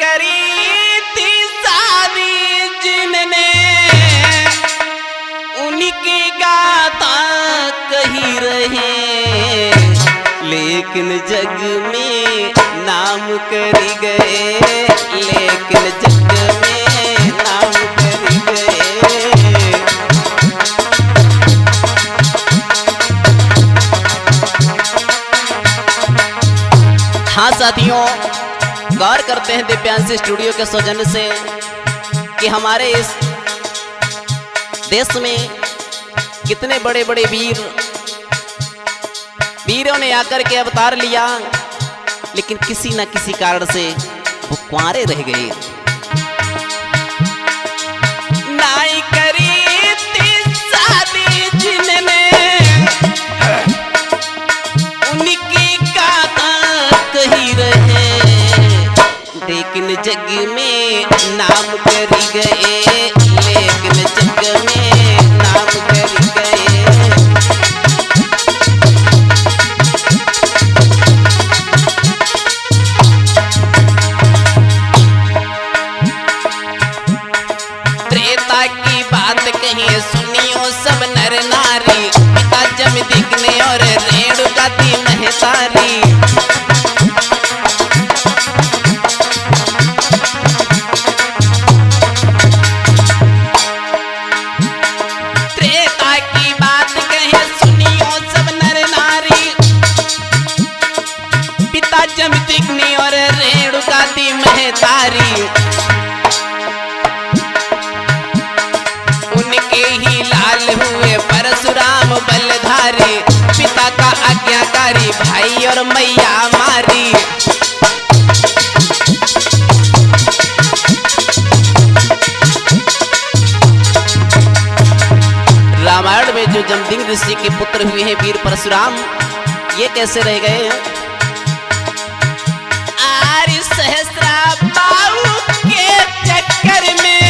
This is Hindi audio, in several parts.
करी थी शादी जिनने उनकी गाथा कही रहे, लेकिन जग में नाम करी गए, लेकिन जग में नाम करी गए। हाँ साथियों, गौर करते हैं दिव्यांश स्टूडियो के सौजन्य से कि हमारे इस देश में कितने बड़े बड़े वीरों ने आकर के अवतार लिया, लेकिन किसी न किसी कारण से वो कुंवारे रह गए। नाई करी थी शादी जिनने उनकी गाथा कही रहे, लेकिन जग में नाम करी गए, लेकिन जग में नाम करी गए। त्रेता की बात कही सुनियो सब नर नारी, पिता जमदग्नि और रेणुका थी महतारी। त्रेता की बात कहे सुनियो सब नर नारी, पिता जमदग्नि और रेणुका थी महतारी। उनके ही लाल हुए परशुराम बलधारी, पिता का आज्ञाकारी भाई और मैया मारी। रामायण में जो जमदग्नि ऋषि के पुत्र हुए हैं वीर परशुराम, ये कैसे रह गए हैं? आर्य सहस्राबाहु के चक्कर में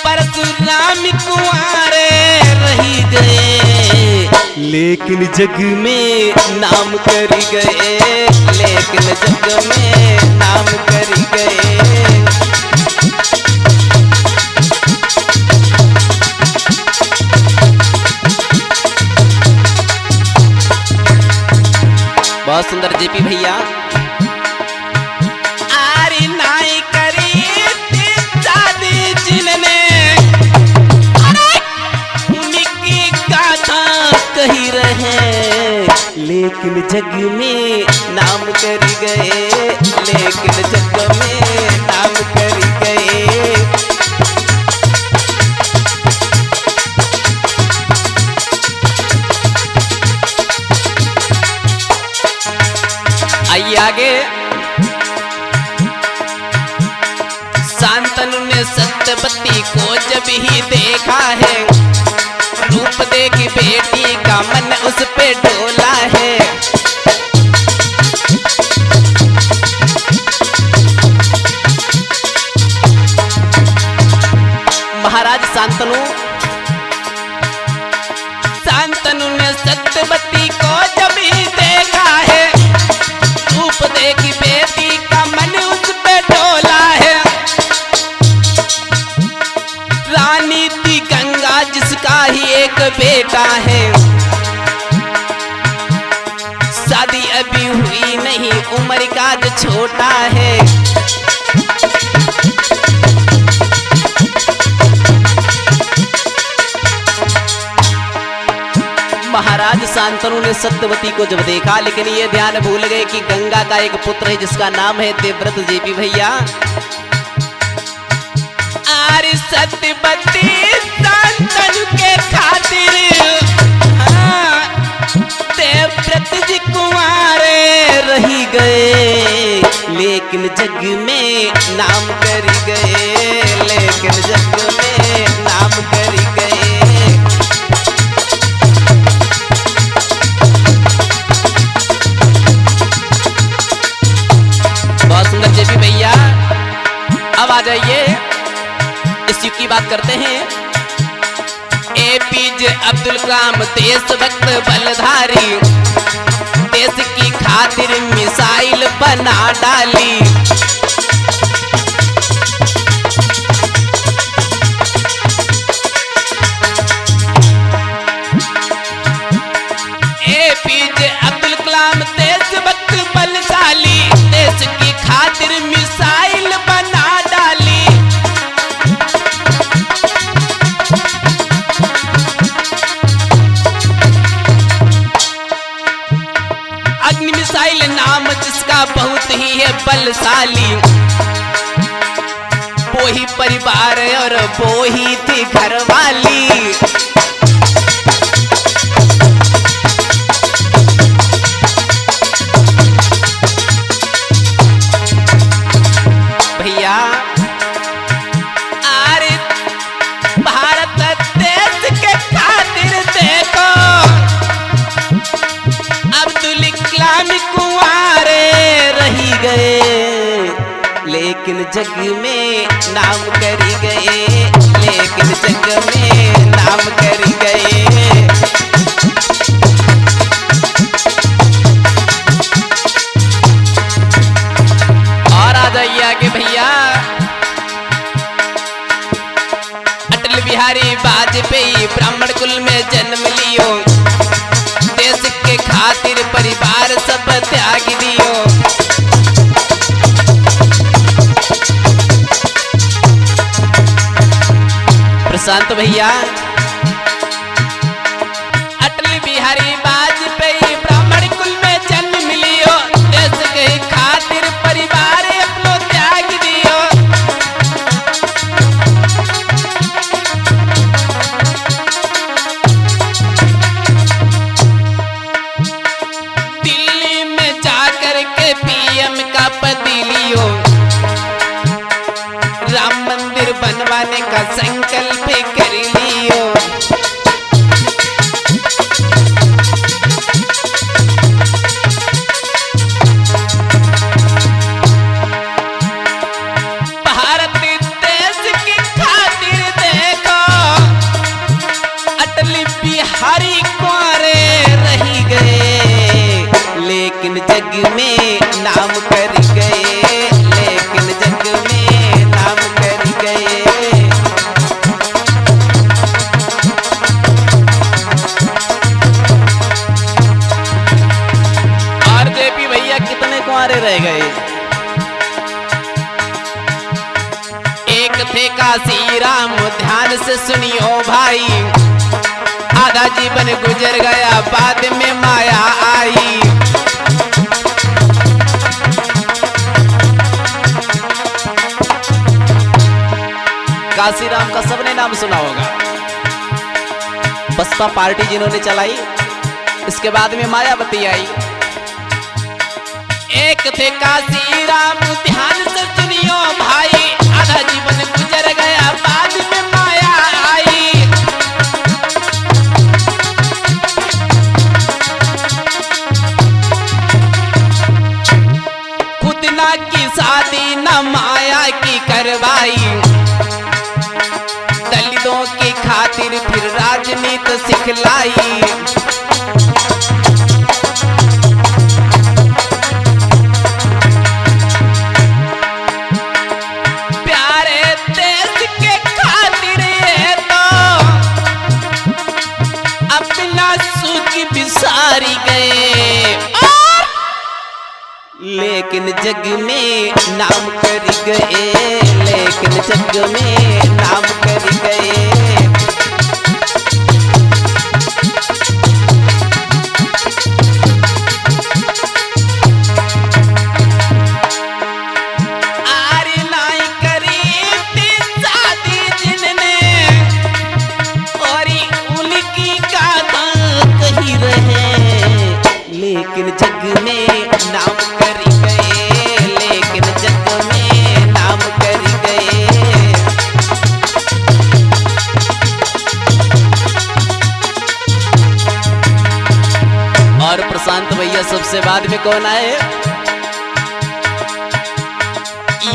परशुराम कुंवारे रही गए, लेकिन जग में नाम करी गए, लेकिन जग में नाम करी गए। बहुत सुंदर जेपी भैया। आरी नाई करी थी शादी जिनने उनकी गाथा कही रहे, लेकिन जग में नाम करी गए, लेकिन जग में नाम करी गए। आइए आगे। शांतनु ने सत्यवती को जब ही देखा है, रूप देख बेटी का मन उस पे डोला है। महाराज शांतनु ने सत्यवती को जब ही देखा है, रूप देख बेटी का मन उस पे डोला है। रानी थी गंगा जिसका ही एक बेटा है, शादी अभी हुई नहीं उम्र का जो छोटा है। महाराज शांतनु ने सत्यवती को जब देखा, लेकिन ये ध्यान भूल गए कि गंगा का एक पुत्र है जिसका नाम है देवव्रत जेपी भैया। आर्य सत्यवती शांतनु के खातिर देवव्रत जी कुंवारे रही गए, लेकिन जग में नाम करी गए, लेकिन जग में नाम करी गए। बहुत सुंदर जेपी भैया। अब आ जाइए, इस युग की बात करते हैं। एपीजे अब्दुल कलाम देशभक्त बलधारी, देश की खातिर मिसाइल पर बना डाली। APJ अब्दुल कलाम देशभक्त बलशाली, देश की खातिर मिसाइल बना डाली। अग्नि मिसाइल नाम जिसका बहुत ही है बलशाली, वो ही परिवार और वो ही थी घरवाली। भैया अरे भारत देश के खातिर देखो अब्दुल कलाम कुंवारे रही गए, लेकिन जग में नाम करी गए, लेकिन जग में नाम करी गए। और आ जाइए आगे भैया, अटल बिहारी वाजपेयी ब्राह्मण कुल में जन्म लियो, देश के खातिर परिवार सब त्याग दियो। प्रशांत भैया अटल बिहारी वाजपेयी ब्राह्मण कुल में जन्म लियो, देश के खातिर परिवार अपनो त्याग दियो। दिल्ली में जाकर के PM का पद लियो, राम मंदिर बनवाने का संकल्प कर लियो। भारत देश की खातिर देखो अटल बिहारी कुंवारे रही गए, लेकिन जग में नाम कर गए, लेकिन जग में नाम कर गए। और JP भैया कितने कुंवारे रह गए? एक थे काशी राम, ध्यान से सुनियो भाई, आधा जीवन गुजर गया बाद में माया आई। काशीराम का सबने नाम सुना होगा, बसपा पार्टी जिन्होंने चलाई, इसके बाद में मायावती आई। एक थे काशीराम, ध्यान से सुनियो भाई, आधा जीवन गुजर गया बाद में माया आई। खुद ना की शादी न माया की करवाई, दलितों की खातिर फिर राजनीति सिखलाई। प्यारे देश के खातिर ये तो अपना सुख बिसारी गए, और लेकिन जग में नाम कर गए, लेकिन जग में नाम कर गए। आरी नाई करी थी शादी जिनने, और उनकी गाथा कही रहे, लेकिन जग में नाम कर गए, लेकिन जग में नाम कर गए। और प्रशांत भैया सबसे बाद में कौन आए?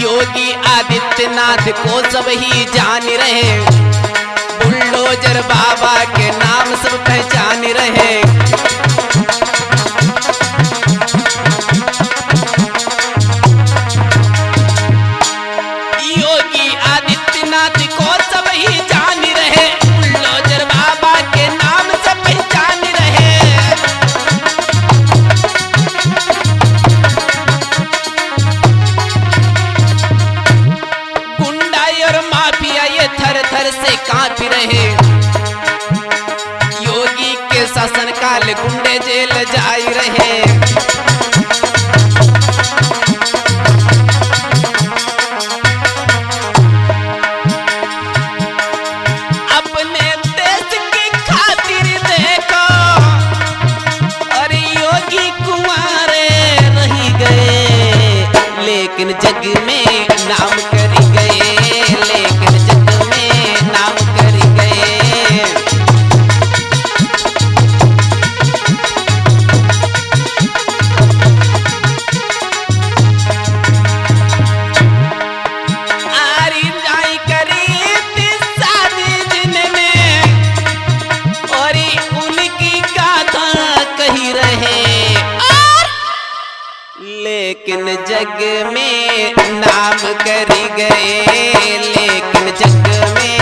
योगी आदित्यनाथ को सब ही जान रहे, बुलडोजर बाबा के नाम सब पहचान रहे। रहे। अपने देश की खातिर देखो और योगी कुंवारे रही गए, लेकिन जग में नाम करी गए, लेकिन जग में नाम करी गए। आरी जाई करी थी शादी जिनने और उनकी गाथा कही रहे, लेकिन जग में नाम करी गए, लेकिन जग में